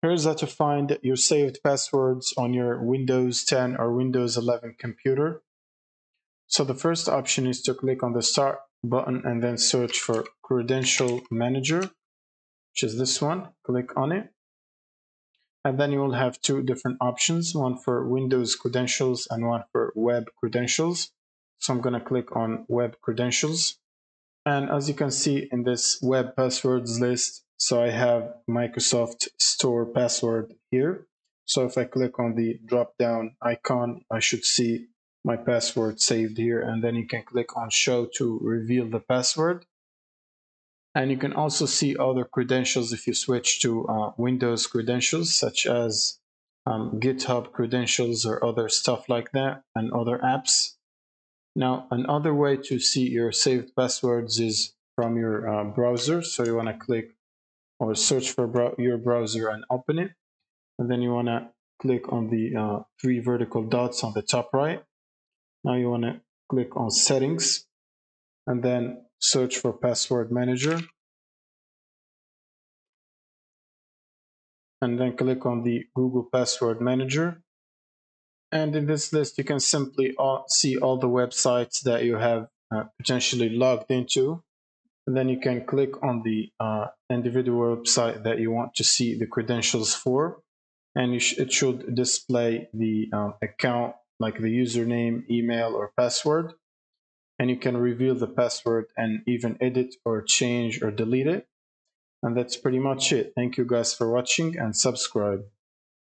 Here's how to find your saved passwords on your Windows 10 or Windows 11 computer. So the first option is to click on the Start button and then search for Credential Manager, which is this one. Click on it. And then you will have two different options, one for Windows credentials and one for web credentials. So I'm going to click on web credentials. And as you can see in this web passwords list, so I have Microsoft Store password here. So if I click on the drop down icon, I should see my password saved here. And then you can click on show to reveal the password. And you can also see other credentials if you switch to Windows credentials, such as GitHub credentials or other stuff like that, and other apps. Now, another way to see your saved passwords is from your browser. So you want to click or search for your browser and open it. And then you want to click on the three vertical dots on the top right. Now you want to click on settings and then search for password manager. And then click on the Google Password Manager. And in this list, you can simply see all the websites that you have potentially logged into. And then you can click on the individual website that you want to see the credentials for. And it should display the account, like the username, email, or password. And you can reveal the password and even edit or change or delete it. And that's pretty much it. Thank you guys for watching and subscribe.